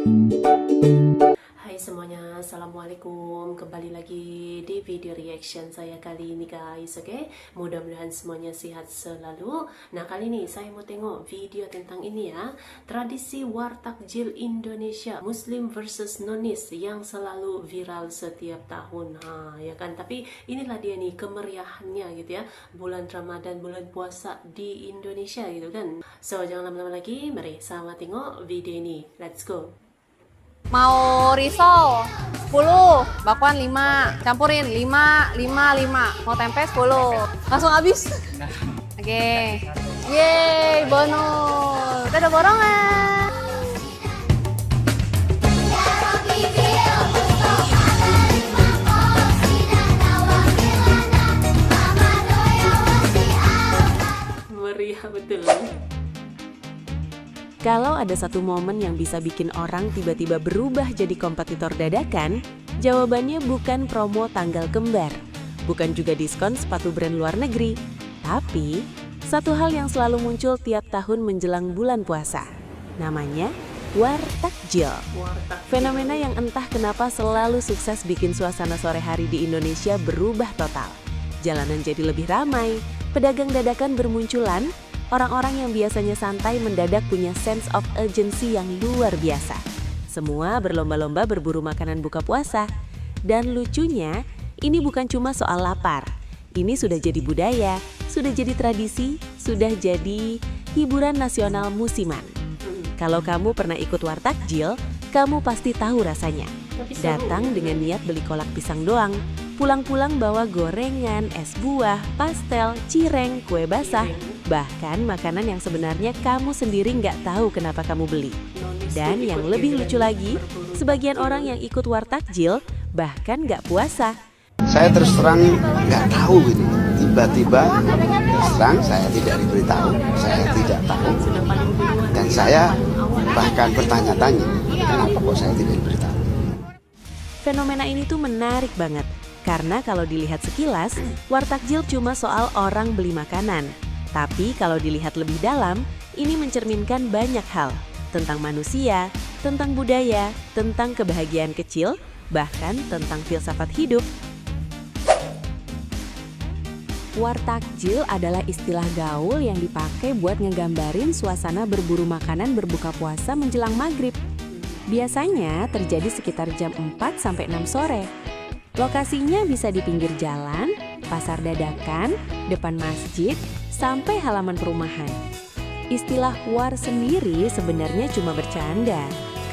Hai semuanya, assalamualaikum. Kembali lagi di video reaction saya kali ini guys. Oke, mudah-mudahan semuanya sehat selalu. Nah, kali ini saya mau tengok video tentang ini ya, tradisi war takjil Indonesia, Muslim versus Nonis yang selalu viral setiap tahun. Ya kan, tapi inilah dia nih kemeriahannya gitu ya, bulan Ramadan, bulan puasa di Indonesia gitu kan. So, jangan lama-lama lagi, mari sama tengok video ini. Let's go. Mau risol 10, bakwan 5, campurin 5, 5, 5. Mau tempe 10. Langsung habis. Oke. Yeay, bonus. Kita ada borongan. Meriah betul. Kalau ada satu momen yang bisa bikin orang tiba-tiba berubah jadi kompetitor dadakan, jawabannya bukan promo tanggal kembar, bukan juga diskon sepatu brand luar negeri, tapi satu hal yang selalu muncul tiap tahun menjelang bulan puasa. Namanya war takjil. Fenomena yang entah kenapa selalu sukses bikin suasana sore hari di Indonesia berubah total. Jalanan jadi lebih ramai, pedagang dadakan bermunculan, orang-orang yang biasanya santai mendadak punya sense of urgency yang luar biasa. Semua berlomba-lomba berburu makanan buka puasa. Dan lucunya, ini bukan cuma soal lapar. Ini sudah jadi budaya, sudah jadi tradisi, sudah jadi hiburan nasional musiman. Kalau kamu pernah ikut war takjil, kamu pasti tahu rasanya. Datang dengan niat beli kolak pisang doang, pulang-pulang bawa gorengan, es buah, pastel, cireng, kue basah, bahkan makanan yang sebenarnya kamu sendiri nggak tahu kenapa kamu beli. Dan yang lebih lucu lagi, sebagian orang yang ikut war takjil bahkan nggak puasa. Saya terus terang nggak tahu ini. Tiba-tiba terus terang saya tidak diberitahu, saya tidak tahu. Dan saya bahkan bertanya-tanya, kenapa kok saya tidak diberitahu. Fenomena ini tuh menarik banget, karena kalau dilihat sekilas, war takjil cuma soal orang beli makanan. Tapi kalau dilihat lebih dalam, ini mencerminkan banyak hal tentang manusia, tentang budaya, tentang kebahagiaan kecil, bahkan tentang filsafat hidup. War takjil adalah istilah gaul yang dipakai buat ngegambarin suasana berburu makanan berbuka puasa menjelang maghrib. Biasanya terjadi sekitar jam 4-6 sore. Lokasinya bisa di pinggir jalan, pasar dadakan, depan masjid, sampai halaman perumahan. Istilah war sendiri sebenarnya cuma bercanda,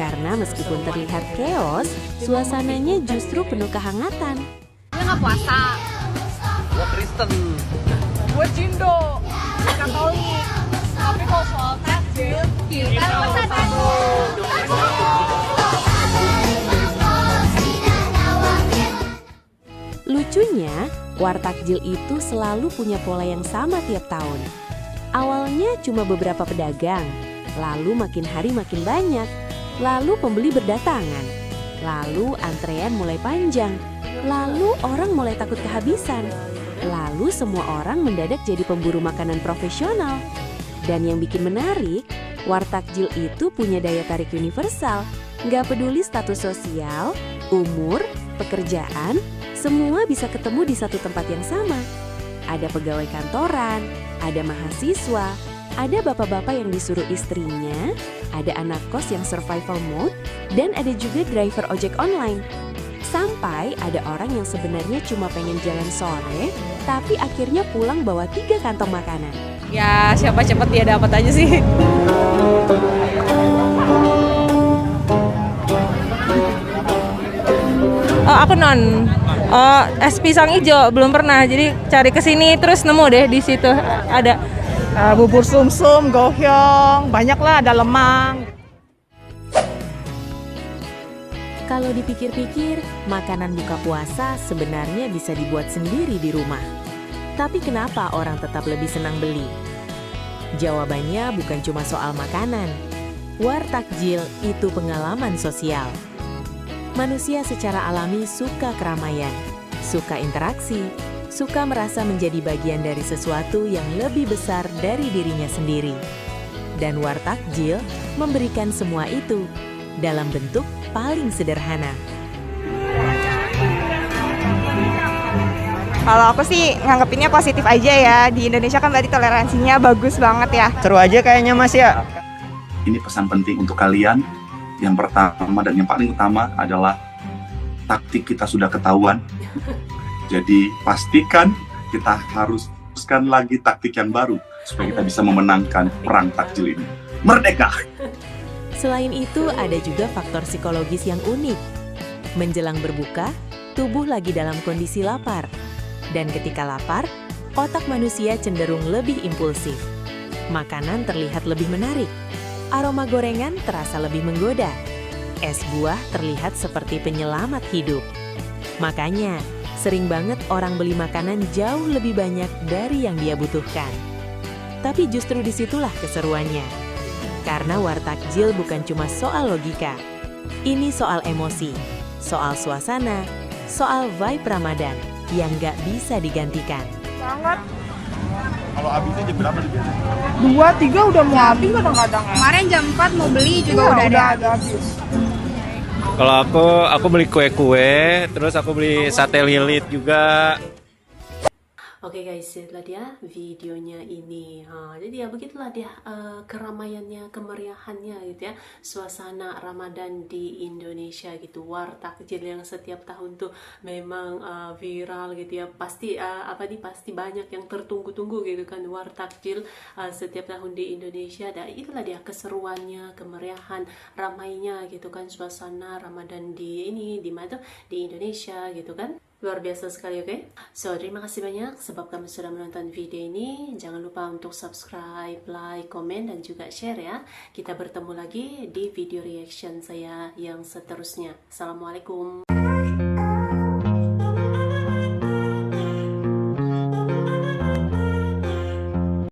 karena meskipun terlihat chaos, suasananya justru penuh kehangatan. Gue nggak puasa. Gue Kristen. Gue Cindo. Katolik. Tapi kalau soal takjil, kita bersatu. Lucunya, war takjil itu selalu punya pola yang sama tiap tahun. Awalnya cuma beberapa pedagang, lalu makin hari makin banyak, lalu pembeli berdatangan, lalu antrean mulai panjang, lalu orang mulai takut kehabisan, lalu semua orang mendadak jadi pemburu makanan profesional. Dan yang bikin menarik, war takjil itu punya daya tarik universal, nggak peduli status sosial, umur, pekerjaan, semua bisa ketemu di satu tempat yang sama. Ada pegawai kantoran, ada mahasiswa, ada bapak-bapak yang disuruh istrinya, ada anak kos yang survival mode, dan ada juga driver ojek online. Sampai ada orang yang sebenarnya cuma pengen jalan sore, tapi akhirnya pulang bawa 3 kantong makanan. Ya siapa cepet dia dapat aja sih. Aku es pisang hijau belum pernah, jadi cari kesini terus nemu deh di situ ada bubur sumsum, gohyong, banyaklah, ada lemang. Kalau dipikir-pikir, makanan buka puasa sebenarnya bisa dibuat sendiri di rumah. Tapi kenapa orang tetap lebih senang beli? Jawabannya bukan cuma soal makanan. War takjil itu pengalaman sosial. Manusia secara alami suka keramaian, suka interaksi, suka merasa menjadi bagian dari sesuatu yang lebih besar dari dirinya sendiri. Dan war takjil memberikan semua itu. dalam bentuk paling sederhana. Kalau aku sih nganggepinnya positif aja ya. Di Indonesia kan berarti toleransinya bagus banget ya. Seru aja kayaknya Mas ya. Ini pesan penting untuk kalian. Yang pertama dan yang paling utama adalah taktik kita sudah ketahuan. Jadi pastikan kita harus teruskan lagi taktik yang baru supaya kita bisa memenangkan perang takjil ini. Merdeka! Selain itu, ada juga faktor psikologis yang unik. Menjelang berbuka, tubuh lagi dalam kondisi lapar. Dan ketika lapar, otak manusia cenderung lebih impulsif. Makanan terlihat lebih menarik. Aroma gorengan terasa lebih menggoda. Es buah terlihat seperti penyelamat hidup. Makanya, sering banget orang beli makanan jauh lebih banyak dari yang dia butuhkan. Tapi justru disitulah keseruannya. Karena wartakjil bukan cuma soal logika. Ini soal emosi, soal suasana, soal vibe Ramadan yang gak bisa digantikan. Banget. Kalau habisnya jam berapa tuh biasanya? 2, 3 udah mau habis kadang-kadang. Kemarin jam 4 mau beli juga udah ada habis. Kalau aku beli kue-kue, terus aku beli sate lilit juga. Oke guys, itulah dia videonya ini. Jadi ya begitulah dia keramaiannya, kemeriahannya gitu ya, suasana Ramadan di Indonesia gitu. Wartakjil yang setiap tahun tuh memang viral gitu ya. Pasti pasti banyak yang tertunggu-tunggu gitu kan, wartakjil setiap tahun di Indonesia. Dan itulah dia keseruannya, kemeriahan, ramainya gitu kan, suasana Ramadan di mana tuh, di Indonesia gitu kan. Luar biasa sekali, oke? So, terima kasih banyak sebab kamu sudah menonton video ini. Jangan lupa untuk subscribe, like, komen, dan juga share ya. Kita bertemu lagi di video reaction saya yang seterusnya. Assalamualaikum.